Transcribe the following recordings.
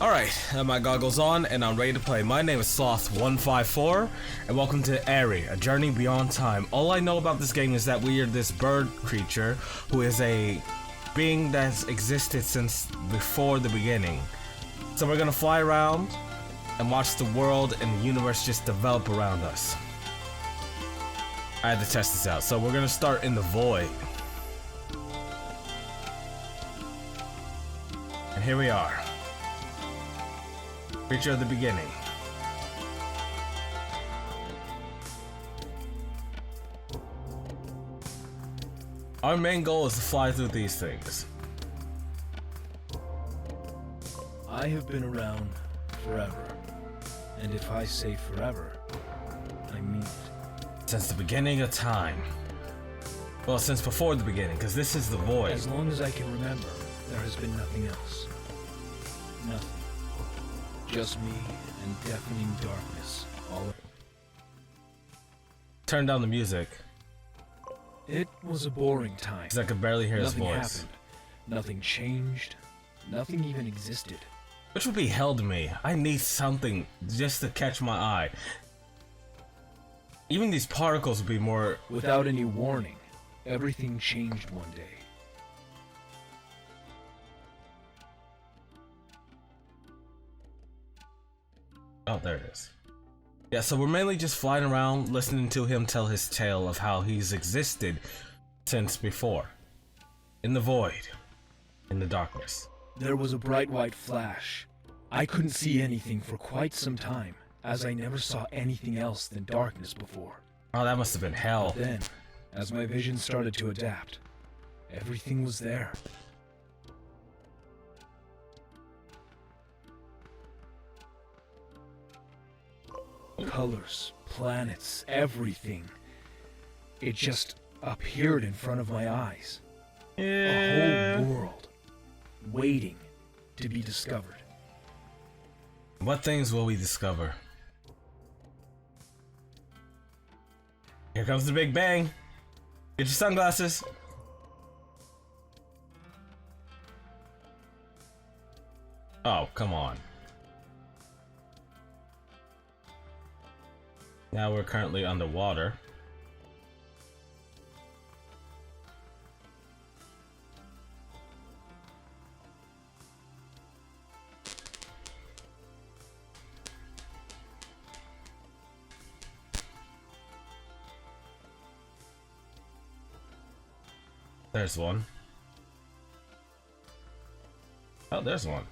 Alright, I have my goggles on and I'm ready to play. My name is Sloth154 and welcome to Aery, a journey beyond time. All I know about this game is that we are this bird creature who is a being that's existed since before the beginning. So we're gonna fly around and watch the world and the universe just develop around us. I had to test this out. So we're gonna start in the void. And here we are. Creature of the beginning. Our main goal is to fly through these things. I have been around forever. And if I say forever, I mean it. Since the beginning of time. Well, since before the beginning, because this is the void. As long as I can remember, there has been nothing else. Nothing. Just me and deafening darkness all around. Turn down the music. It was a boring time. Because I could barely hear his Nothing voice. happened. Nothing changed. Nothing even existed. Which would be hell to me. I need something just to catch my eye. Even these particles would be more... Without any warning, everything changed one day. Oh, there it is. Yeah, so we're mainly just flying around, listening to him tell his tale of how he's existed since before. In the void. In the darkness. There was a bright white flash. I couldn't see anything for quite some time, as I never saw anything else than darkness before. Oh, that must have been hell. But then, as my vision started to adapt, everything was there. Colors, planets, everything. It just appeared in front of my eyes. A whole world, waiting to be discovered. What things will we discover? Here comes the Big Bang. Get your sunglasses. Oh, come on. Now we're currently underwater. There's one. Oh, there's one.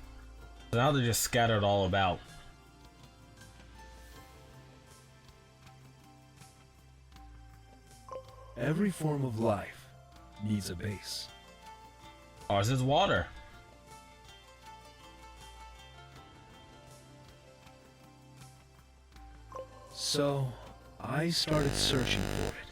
So now they're just scattered all about. Every form of life needs a base. Ours is water. So, I started searching for it.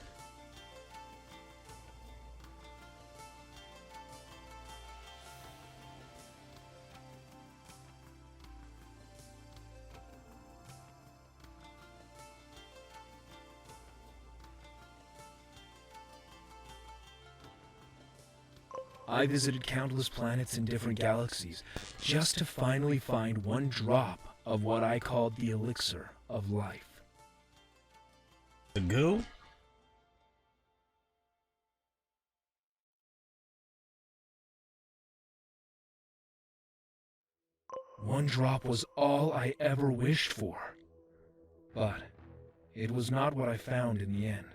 I visited countless planets in different galaxies, just to finally find one drop of what I called the elixir of life. The goo? One drop was all I ever wished for. But it was not what I found in the end.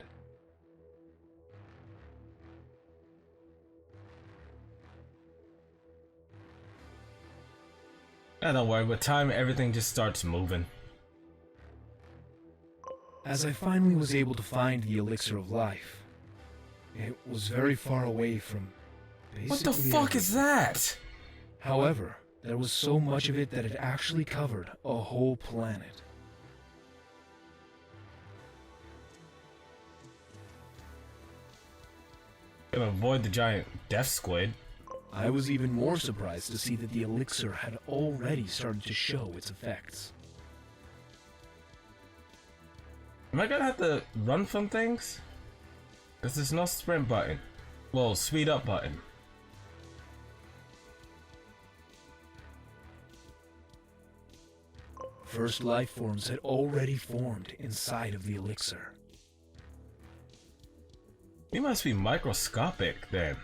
Yeah, don't worry, with time everything just starts moving. As I finally was able to find the elixir of life, it was very far away from basically What the fuck is that? However, there was so much of it that it actually covered a whole planet. Gonna avoid the giant death squid. I was even more surprised to see that the elixir had already started to show its effects. Am I gonna have to run from things? Because there's no sprint button. Well, speed up button. First life forms had already formed inside of the elixir. He must be microscopic then.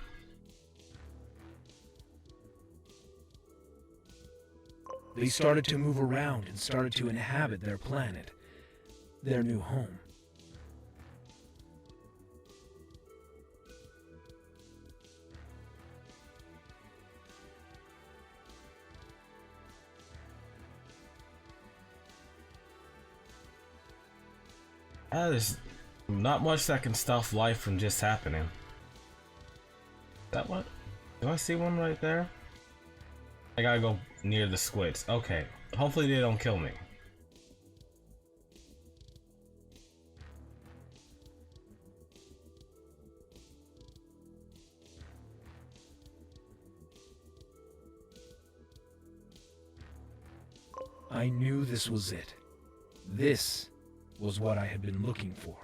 They started to move around and started to inhabit their planet, their new home. There's not much that can stop life from just happening. Is that what? Do I see one right there? I gotta go near the squids. Okay. Hopefully they don't kill me. I knew this was it. This was what I had been looking for.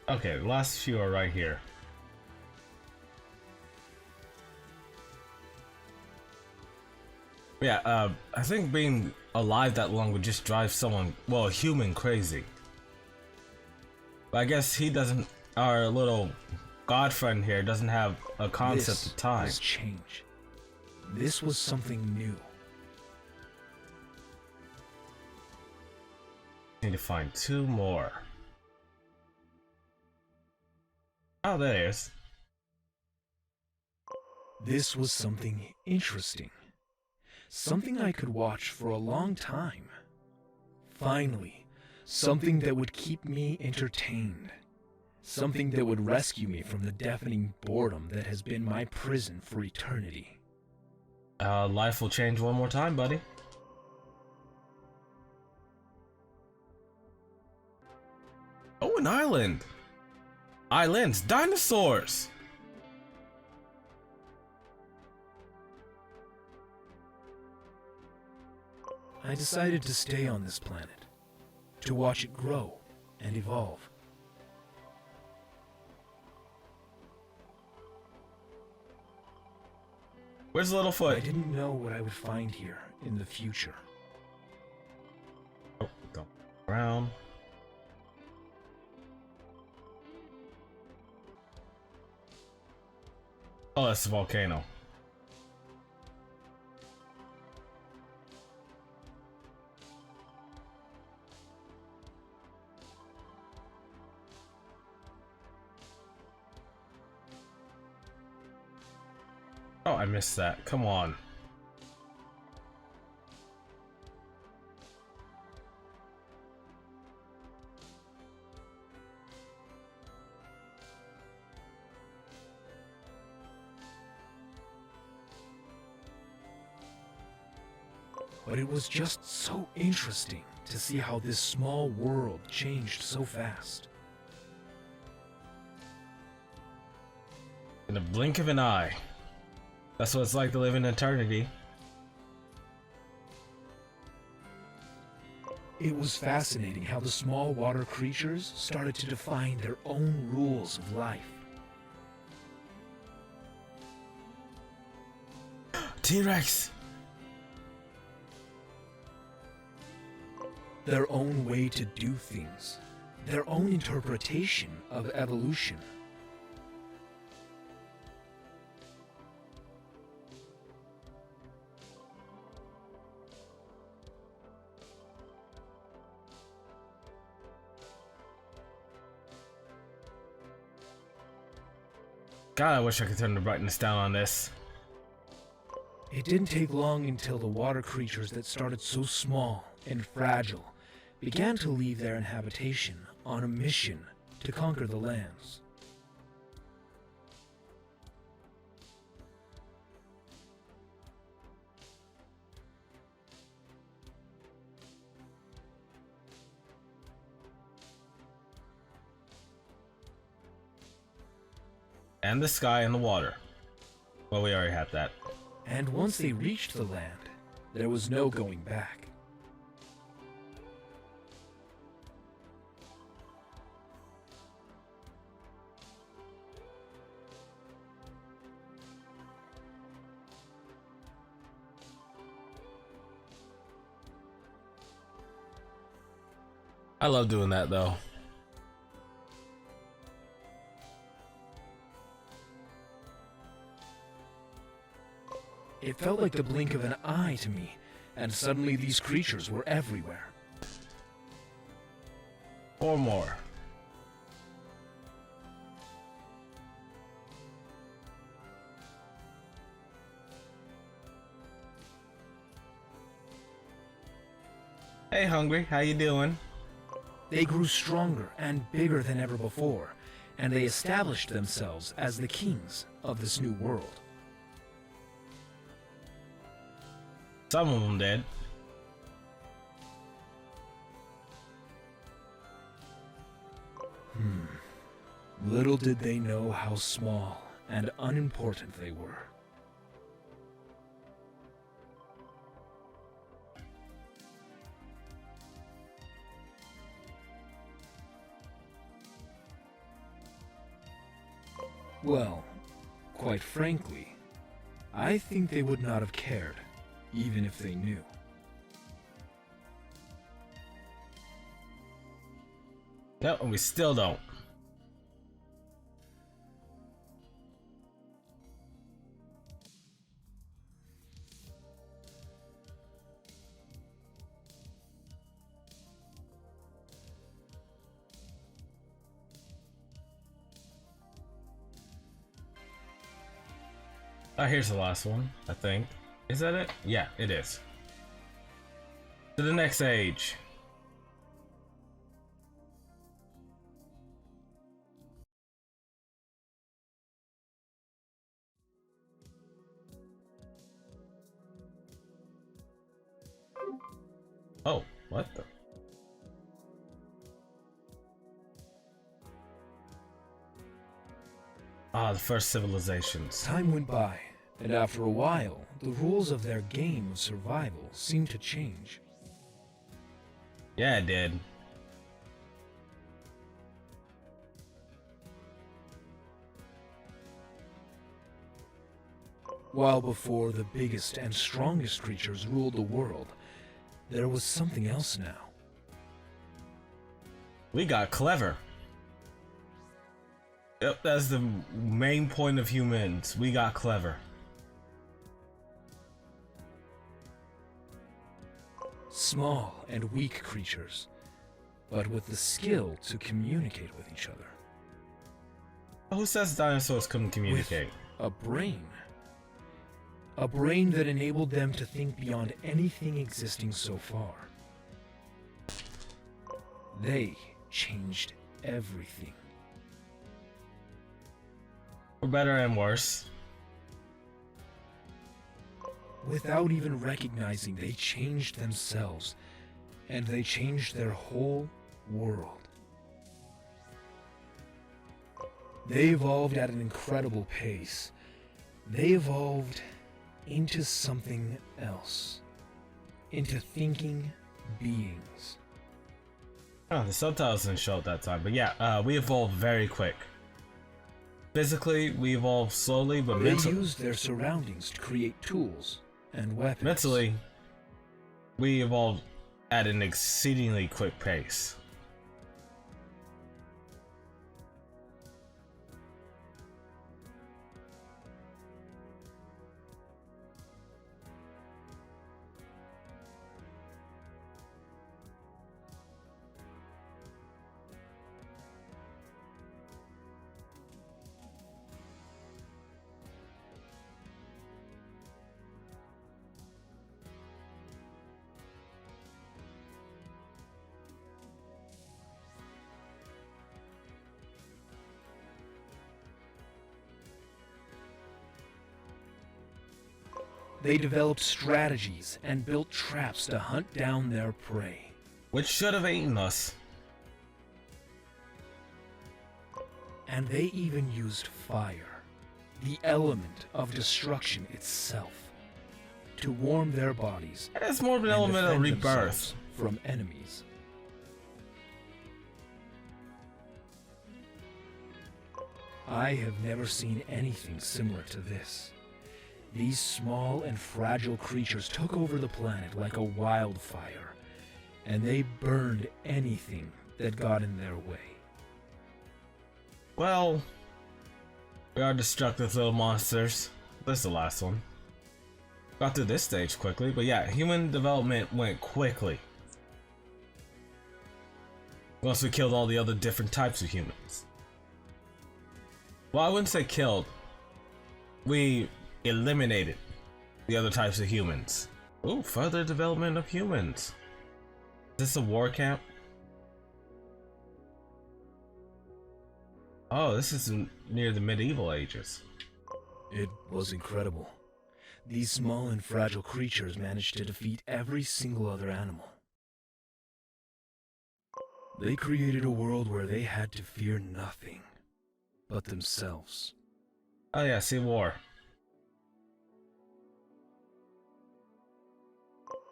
Okay, the last few are right here. Yeah, I think being alive that long would just drive someone, well, a human crazy. But I guess he doesn't, our little god friend here doesn't have a concept of time. This was change. This was something new. Need to find two more. Oh, there it is. This was something interesting. Something I could watch for a long time. Finally, something that would keep me entertained. Something that would rescue me from the deafening boredom that has been my prison for eternity. Life will change one more time, buddy. Oh, an island! Islands! Dinosaurs! I decided to stay on this planet, to watch it grow and evolve. Where's Littlefoot? I didn't know what I would find here in the future. Oh, go around. Oh, that's a volcano. Oh, I missed that. Come on. But it was just so interesting to see how this small world changed so fast. In the blink of an eye. That's what it's like to live in eternity. It was fascinating how the small water creatures started to define their own rules of life. T-Rex! Their own way to do things. Their own interpretation of evolution. God, I wish I could turn the brightness down on this. It didn't take long until the water creatures that started so small and fragile began to leave their inhabitation on a mission to conquer the lands. And the sky and the water. Well, we already have that. And once they reached the land, there was no going back. I love doing that though. It felt like the blink of an eye to me, and suddenly these creatures were everywhere. Or more. Hey Hungry, how you doing? They grew stronger and bigger than ever before, and they established themselves as the kings of this new world. Some of them did. Little did they know how small and unimportant they were. Well, quite frankly, I think they would not have cared, even if they knew. No, and we still don't. Here's the last one, I think. Is that it? Yeah, it is. To the next age. Oh, what the? Ah, the first civilizations. Time went by, and after a while, the rules of their game of survival seemed to change. Yeah, it did. While before the biggest and strongest creatures ruled the world, there was something else now. We got clever. Yep, that's the main point of humans. We got clever. Small and weak creatures, but with the skill to communicate with each other. Who says dinosaurs couldn't communicate? With a brain. A brain that enabled them to think beyond anything existing so far. They changed everything. For better and worse. Without even recognizing, they changed themselves, and they changed their whole world. They evolved at an incredible pace. They evolved into something else. Into thinking beings. Oh, the subtitles didn't show at that time, but yeah, we evolved very quick. Physically, we evolved slowly, but they used their surroundings to create tools and weapons. Mentally, we evolved at an exceedingly quick pace. They developed strategies and built traps to hunt down their prey. Which should have eaten us. And they even used fire, the element of destruction itself, to warm their bodies. It's more of an element of rebirth from enemies. I have never seen anything similar to this. These small and fragile creatures took over the planet like a wildfire, and they burned anything that got in their way. Well, we are destructive little monsters. This is the last one. Got through this stage quickly, but yeah, human development went quickly. Once we killed all the other different types of humans. Well, I wouldn't say killed. We eliminated the other types of humans. Ooh, further development of humans. Is this a war camp? Oh, this is near the medieval ages. It was incredible. These small and fragile creatures managed to defeat every single other animal. They created a world where they had to fear nothing but themselves. Oh yeah, see war.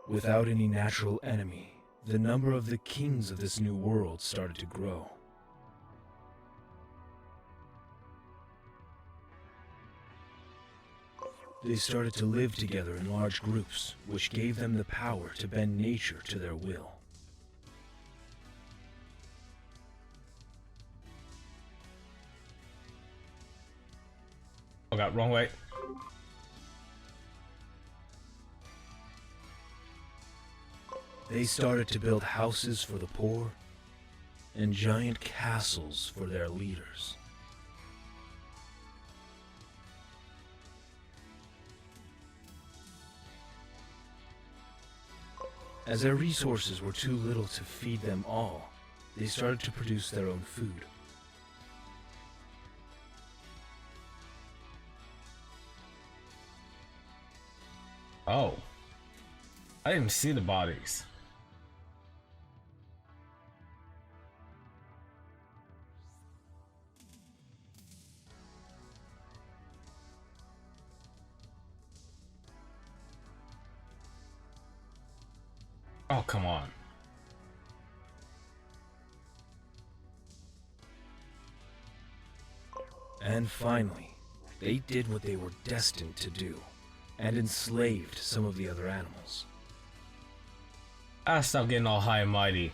Without any natural enemy, the number of the kings of this new world started to grow. They started to live together in large groups, which gave them the power to bend nature to their will. Oh god, wrong way. They started to build houses for the poor and giant castles for their leaders. As their resources were too little to feed them all, they started to produce their own food. Oh. I didn't see the bodies. Oh, come on. And finally, they did what they were destined to do, and enslaved some of the other animals. Ah, stop getting all high and mighty.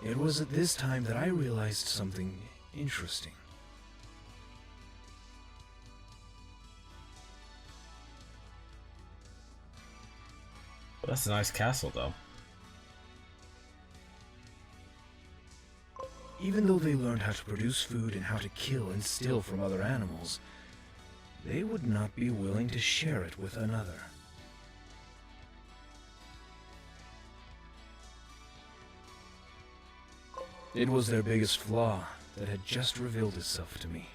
It was at this time that I realized something interesting. That's a nice castle, though. Even though they learned how to produce food and how to kill and steal from other animals, they would not be willing to share it with another. It was their biggest flaw that had just revealed itself to me.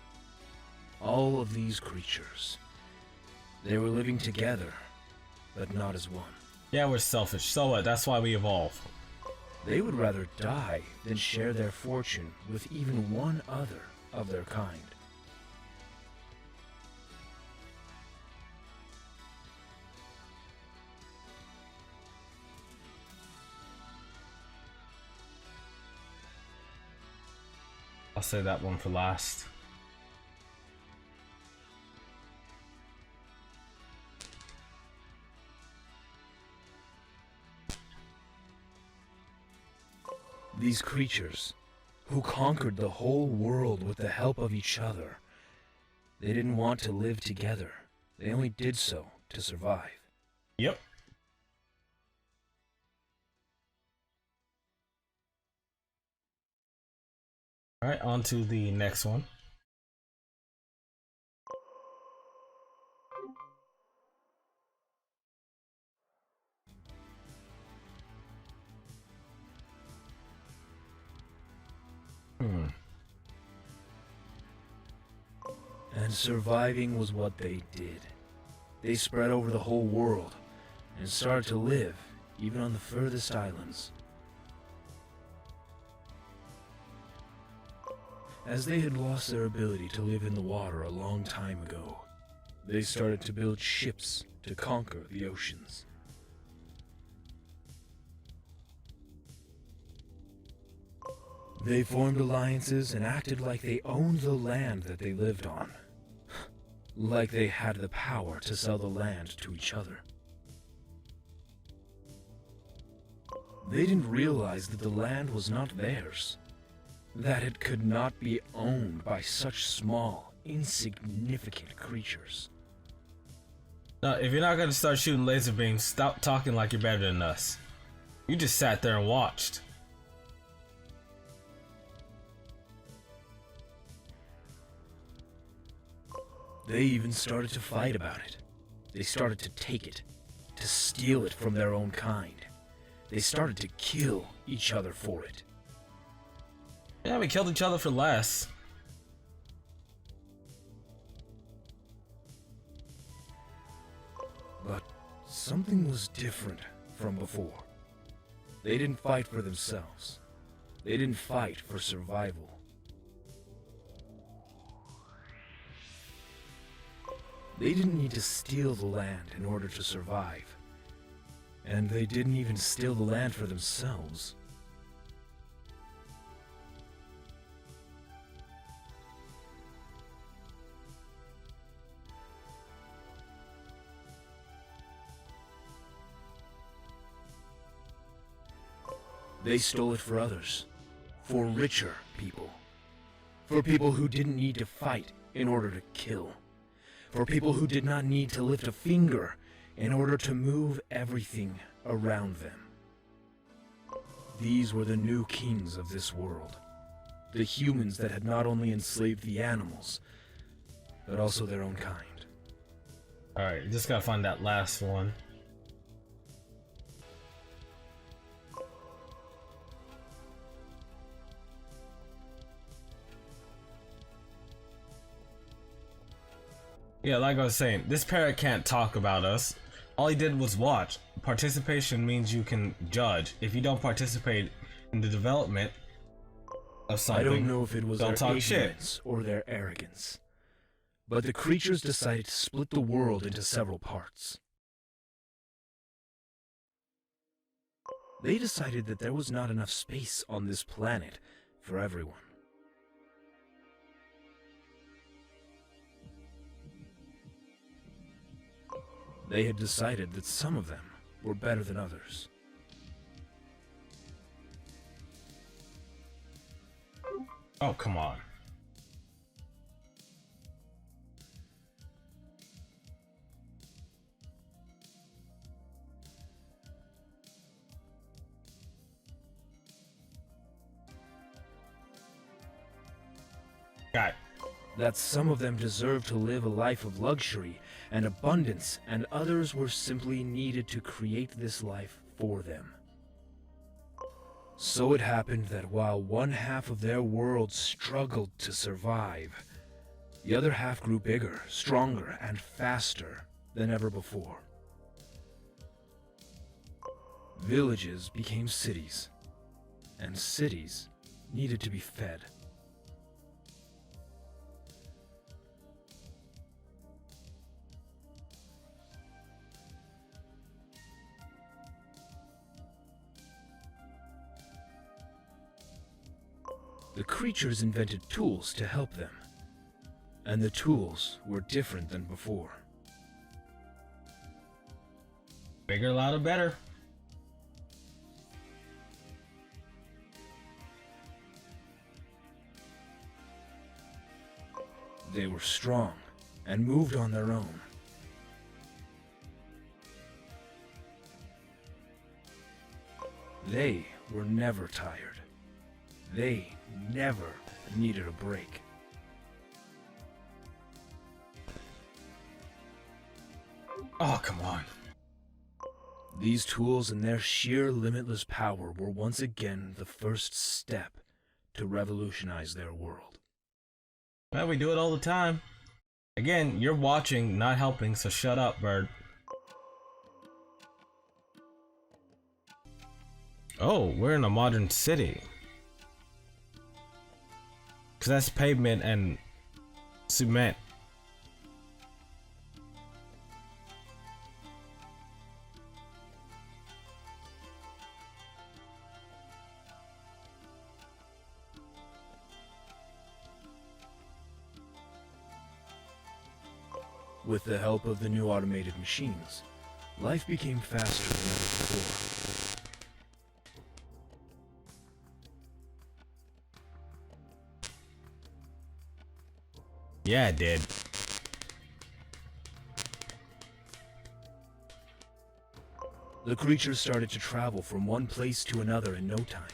All of these creatures, they were living together, but not as one. Yeah, we're selfish. So what? That's why we evolve. They would rather die than share their fortune with even one other of their kind. I'll say that one for last. These creatures, who conquered the whole world with the help of each other, they didn't want to live together. They only did so to survive. Yep. Alright, on to the next one. And surviving was what they did. They spread over the whole world and started to live even on the furthest islands. As they had lost their ability to live in the water a long time ago, they started to build ships to conquer the oceans. They formed alliances and acted like they owned the land that they lived on. Like they had the power to sell the land to each other. They didn't realize that the land was not theirs, that it could not be owned by such small, insignificant creatures. Now, if you're not gonna start shooting laser beams, stop talking like you're better than us. You just sat there and watched. They even started to fight about it. They started to take it, to steal it from their own kind. They started to kill each other for it. Yeah, we killed each other for less. But something was different from before. They didn't fight for themselves. They didn't fight for survival. They didn't need to steal the land in order to survive. And they didn't even steal the land for themselves. They stole it for others, for richer people, for people who didn't need to fight in order to kill, for people who did not need to lift a finger in order to move everything around them. These were the new kings of this world, the humans that had not only enslaved the animals, but also their own kind. Alright, just gotta find that last one. Yeah, like I was saying, this parrot can't talk about us. All he did was watch. Participation means you can judge. If you don't participate in the development of something, I don't know if it was don't their talk shit. ignorance or their arrogance, but the creatures decided to split the world into several parts. They decided that there was not enough space on this planet for everyone. They had decided that some of them were better than others. Oh, come on. Got it. That some of them deserved to live a life of luxury and abundance, and others were simply needed to create this life for them. So it happened that while one half of their world struggled to survive, the other half grew bigger, stronger, and faster than ever before. Villages became cities, and cities needed to be fed. The creatures invented tools to help them, and the tools were different than before. Bigger, louder, better. They were strong and moved on their own. They were never tired. They never needed a break. Oh, come on. These tools and their sheer limitless power were once again the first step to revolutionize their world. Well, we do it all the time. Again, you're watching, not helping, so shut up, bird. Oh, we're in a modern city. Cause that's pavement and cement. With the help of the new automated machines, life became faster than ever before. Yeah, it did. The creature started to travel from one place to another in no time.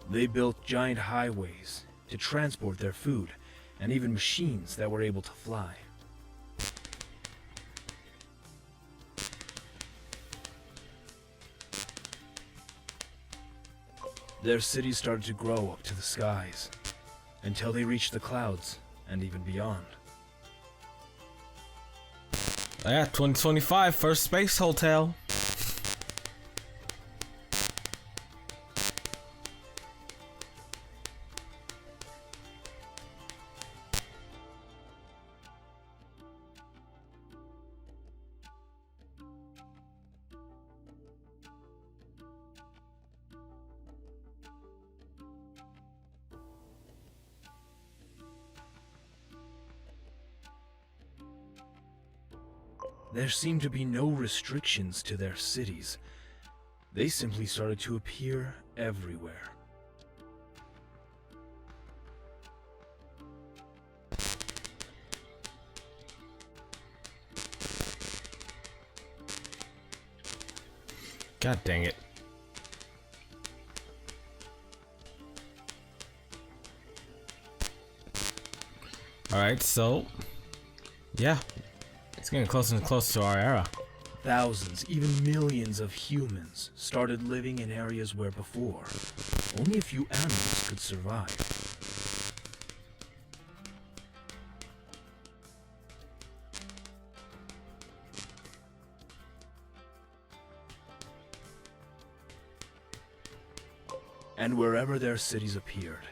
They built giant highways to transport their food, and even machines that were able to fly. Their cities started to grow up to the skies, until they reached the clouds, and even beyond. Yeah, 2025, first space hotel. There seemed to be no restrictions to their cities. They simply started to appear everywhere. God dang it. Alright, so yeah. It's getting closer and closer to our era. Thousands, even millions of humans started living in areas where before, only a few animals could survive. And wherever their cities appeared,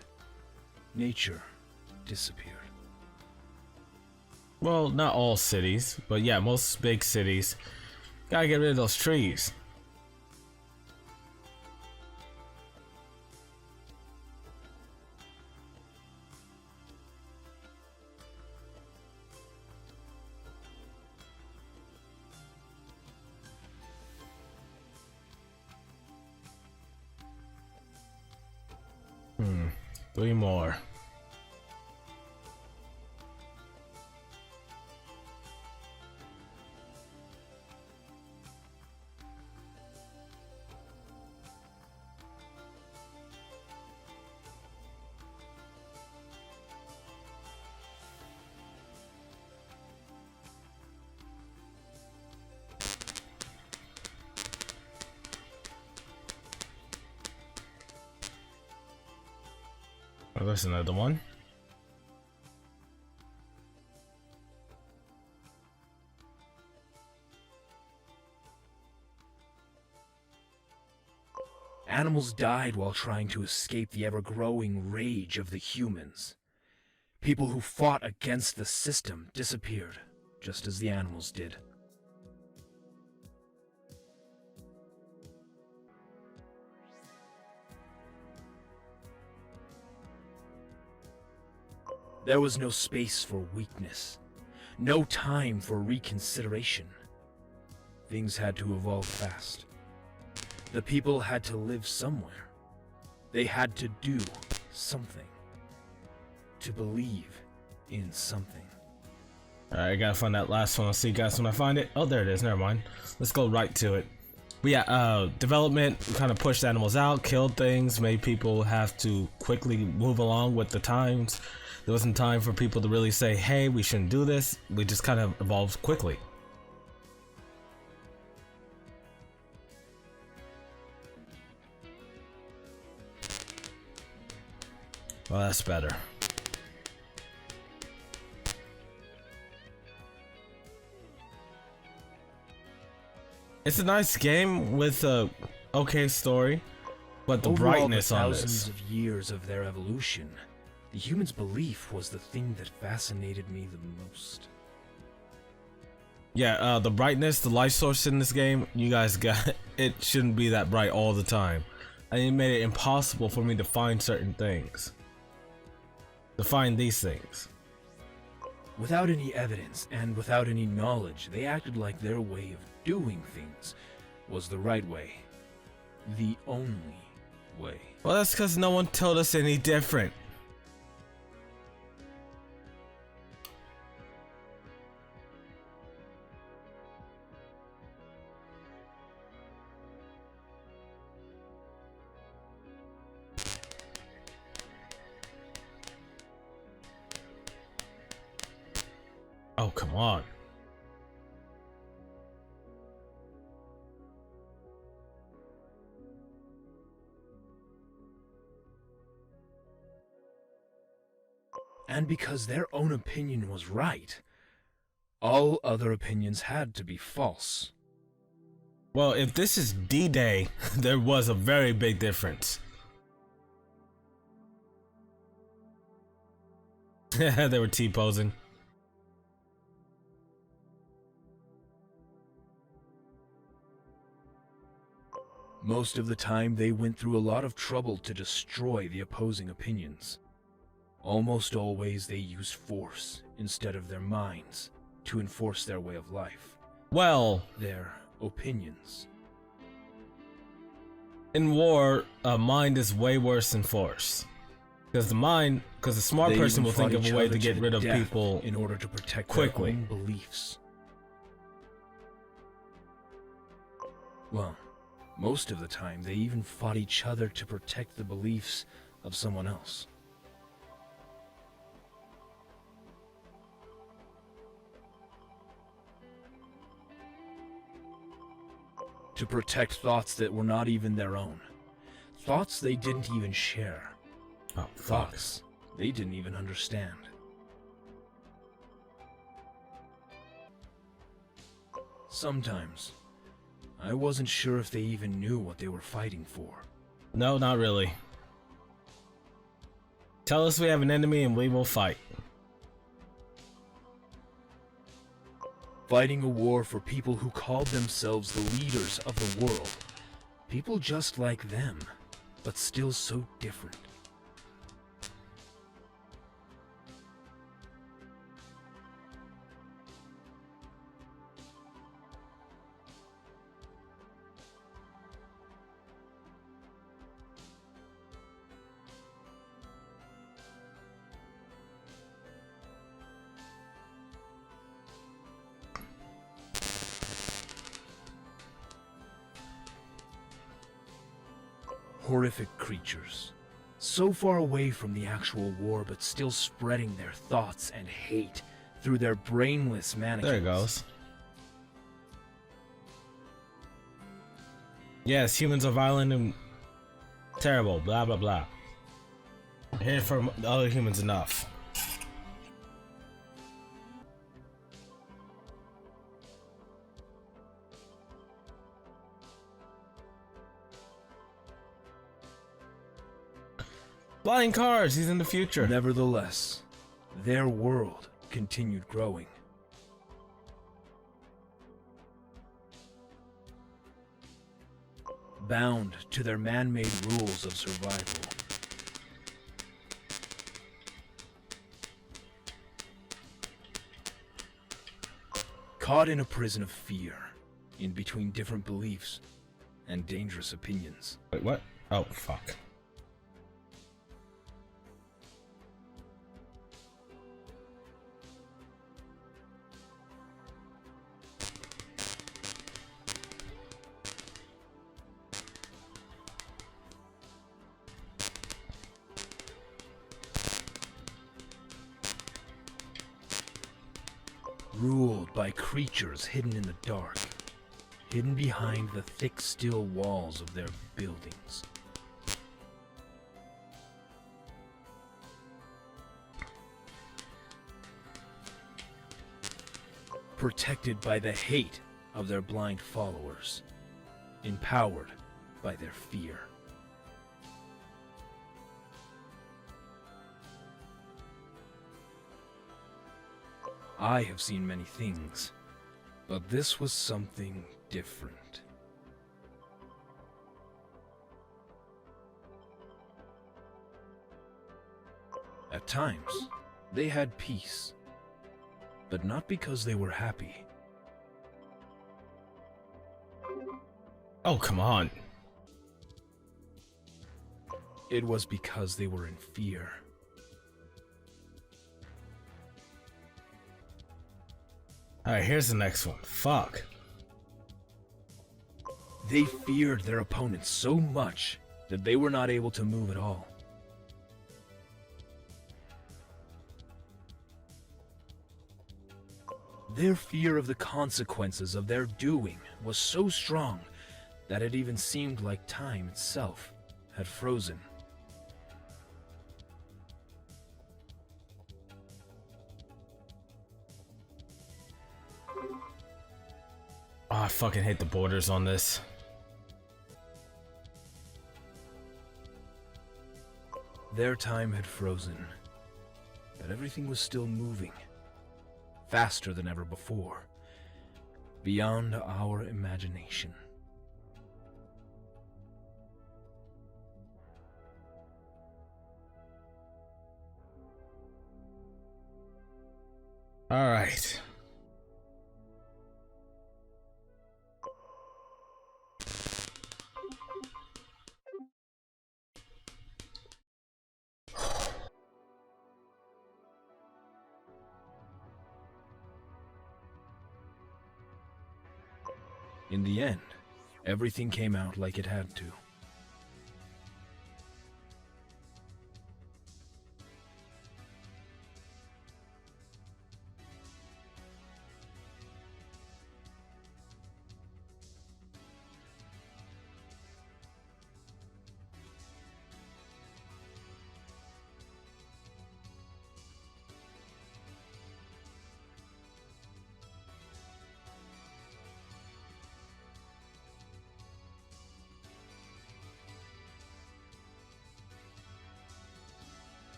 nature disappeared. Well, not all cities, but yeah, most big cities. Gotta get rid of those trees. Three more. Oh, there's another one. Animals died while trying to escape the ever-growing rage of the humans. People who fought against the system disappeared, just as the animals did. There was no space for weakness, no time for reconsideration. Things had to evolve fast. The people had to live somewhere. They had to do something. To believe in something. Alright, I gotta find that last one. I'll see you guys when I find it. Oh, there it is. Never mind. Let's go right to it. But yeah, development kind of pushed animals out, killed things, made people have to quickly move along with the times. There wasn't time for people to really say, hey, we shouldn't do this. We just kind of evolved quickly. Well, that's better. It's a nice game with a okay story, but the Overall, brightness the on thousands this. of years of their evolution, the humans' belief was the thing that fascinated me the most. Yeah, the brightness, the light source in this game, you guys got it. Shouldn't be that bright all the time. And it made it impossible for me to find certain things. to find these things. Without any evidence and without any knowledge, they acted like their way of doing things was the right way. The only way. Well, that's because no one told us any different. Oh, come on. And because their own opinion was right, all other opinions had to be false. Well, if this is D-Day, there was a very big difference. They were T-posing. Most of the time, they went through a lot of trouble to destroy the opposing opinions. Almost always, they used force instead of their minds to enforce their way of life. Well, Their opinions. in war, a mind is way worse than force. Because the smart They person even will think fought of each a way other to get rid of death people in order to protect quickly. their own beliefs. Well, most of the time, they even fought each other to protect the beliefs of someone else. To protect thoughts that were not even their own. Thoughts they didn't even share. Oh, fuck. Thoughts they didn't even understand. Sometimes, I wasn't sure if they even knew what they were fighting for. No, not really. Tell us we have an enemy and we will fight. Fighting a war for people who called themselves the leaders of the world. People just like them, but still so different. Horrific creatures, so far away from the actual war but still spreading their thoughts and hate through their brainless mannequins. There it goes. Yes, humans are violent and terrible, blah blah blah. Hear from other humans enough. Flying cars, he's in the future. Nevertheless, their world continued growing. Bound to their man-made rules of survival. Caught in a prison of fear, in between different beliefs and dangerous opinions. Wait, what? Oh, fuck. Ruled by creatures hidden in the dark, hidden behind the thick, still walls of their buildings. Protected by the hate of their blind followers, empowered by their fear. I have seen many things, but this was something different. At times, they had peace, but not because they were happy. Oh, come on. It was because they were in fear. Alright, here's the next one. Fuck. They feared their opponents so much that they were not able to move at all. Their fear of the consequences of their doing was so strong that it even seemed like time itself had frozen. Oh, I fucking hate the borders on this. Their time had frozen, but everything was still moving, faster than ever before, beyond our imagination. All right. In the end, everything came out like it had to.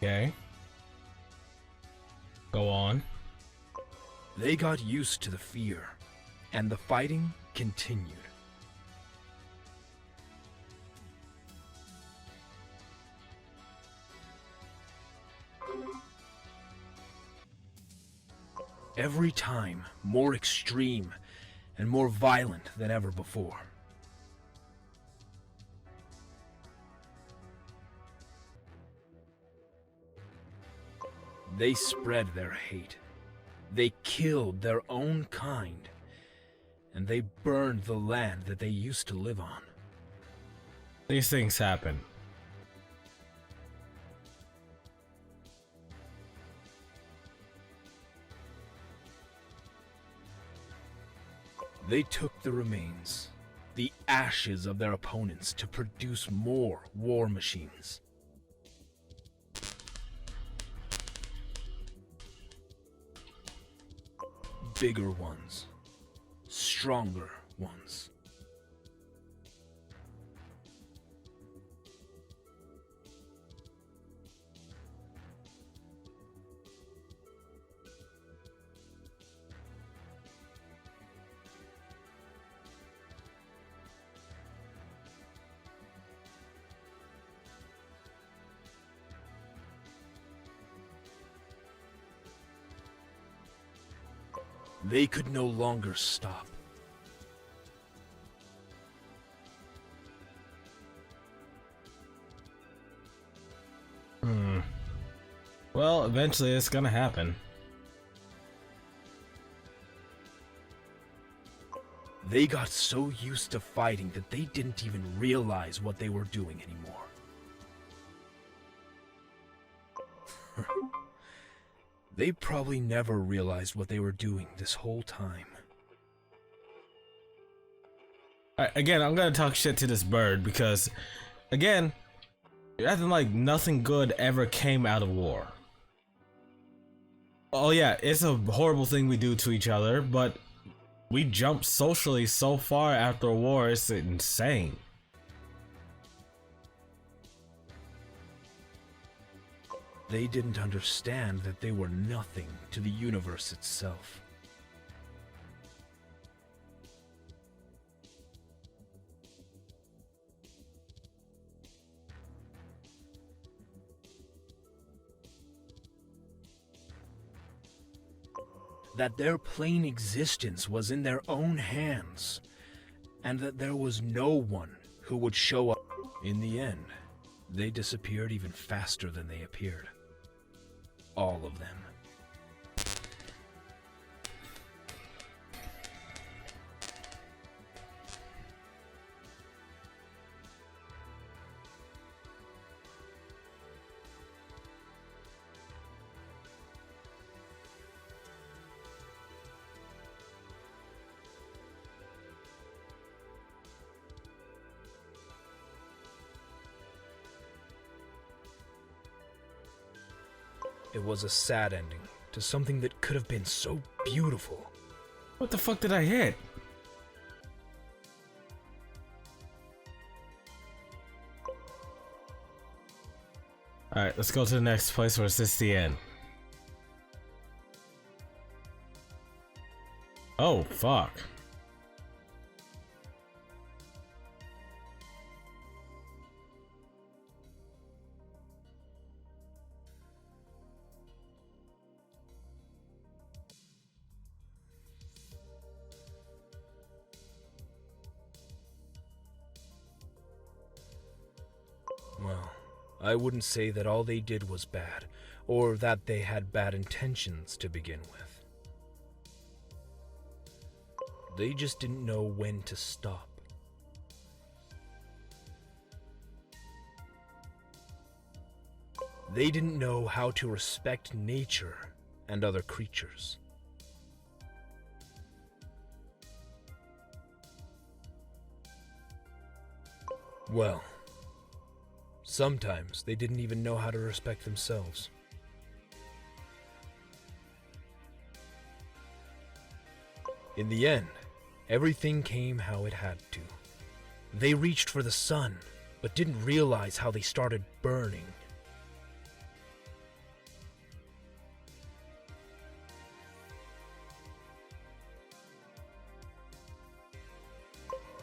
Okay. Go on. They got used to the fear, and the fighting continued. Every time more extreme and more violent than ever before. They spread their hate. They killed their own kind. And they burned the land that they used to live on. These things happen. They took the remains, the ashes of their opponents, to produce more war machines. Bigger ones, stronger ones. They could no longer stop. Well, eventually it's gonna happen. They got so used to fighting that they didn't even realize what they were doing anymore. They probably never realized what they were doing this whole time. Alright, again, I'm gonna talk shit to this bird because, again, you're acting like nothing good ever came out of war. Oh yeah, it's a horrible thing we do to each other, but we jumped socially so far after a war, it's insane. They didn't understand that they were nothing to the universe itself. that their plain existence was in their own hands, and that there was no one who would show up. In the end, they disappeared even faster than they appeared. All of them. It was a sad ending to something that could have been so beautiful. What the fuck did I hit? Alright, let's go to the next place, or is this the end? Oh, fuck. Well, I wouldn't say that all they did was bad, or that they had bad intentions to begin with. They just didn't know when to stop. They didn't know how to respect nature and other creatures. Well, sometimes they didn't even know how to respect themselves. In the end, everything came how it had to. They reached for the sun, but didn't realize how they started burning.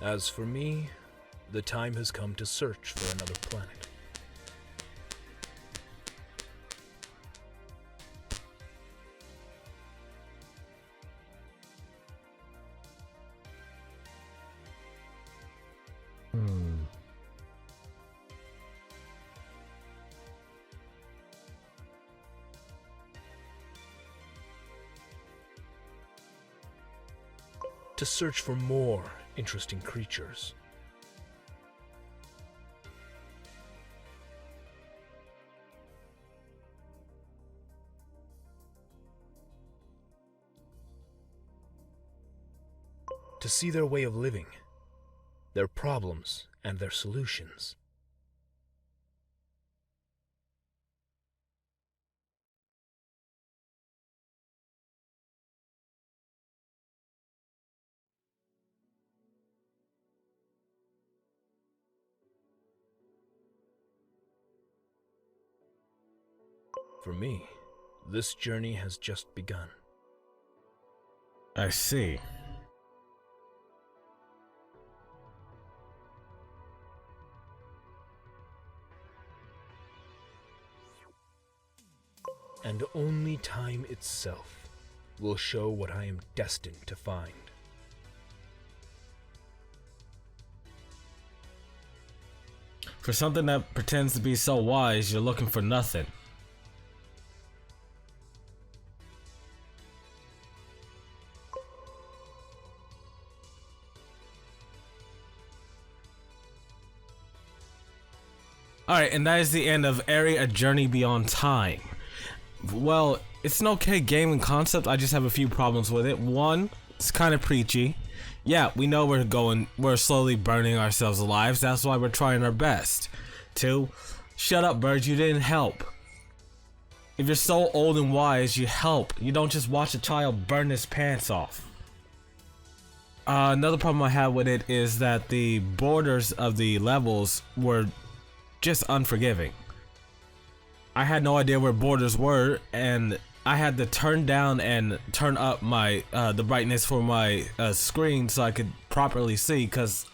As for me, the time has come to search for another planet. To search for more interesting creatures. To see their way of living, their problems, and their solutions. For me, this journey has just begun. I see. And only time itself will show what I am destined to find. For something that pretends to be so wise, you're looking for nothing. Alright, and that is the end of Aery, A Journey Beyond Time. Well, it's an okay gaming concept, I just have a few problems with it. One, it's kind of preachy. Yeah, we know we're slowly burning ourselves alive, that's why we're trying our best. Two, shut up, bird, you didn't help. If you're so old and wise, you help. You don't just watch a child burn his pants off. Another problem I have with it is that the borders of the levels were just unforgiving. I had no idea where borders were, and I had to turn down and turn up my the brightness for my screen so I could properly see, because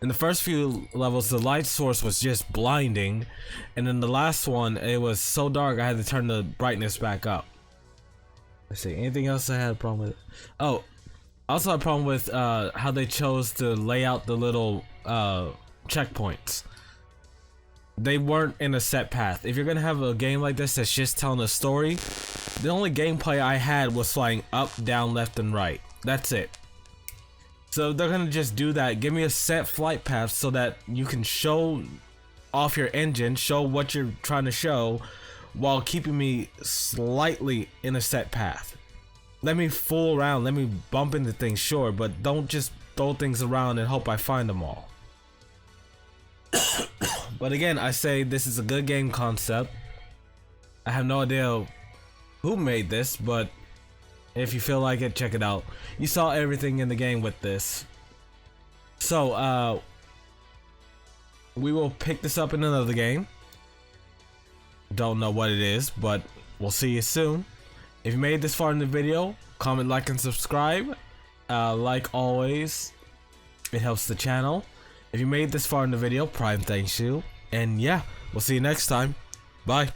in the first few levels the light source was just blinding, and in the last one it was so dark I had to turn the brightness back up. Let's see, anything else I had a problem with? Oh, I also had a problem with how they chose to lay out the little checkpoints. They weren't in a set path. If you're gonna have a game like this that's just telling a story, the only gameplay I had was flying up, down, left, and right. That's it. So they're gonna just do that. Give me a set flight path so that you can show off your engine, show what you're trying to show, while keeping me slightly in a set path. Let me fool around, let me bump into things, sure, but don't just throw things around and hope I find them all. But again, I say this is a good game concept. I have no idea who made this, but if you feel like it, check it out. You saw everything in the game with this. So, we will pick this up in another game. Don't know what it is, but we'll see you soon. If you made this far in the video, comment, like, and subscribe. Like always, it helps the channel. If you made this far in the video, Prime thanks you. And yeah, we'll see you next time. Bye.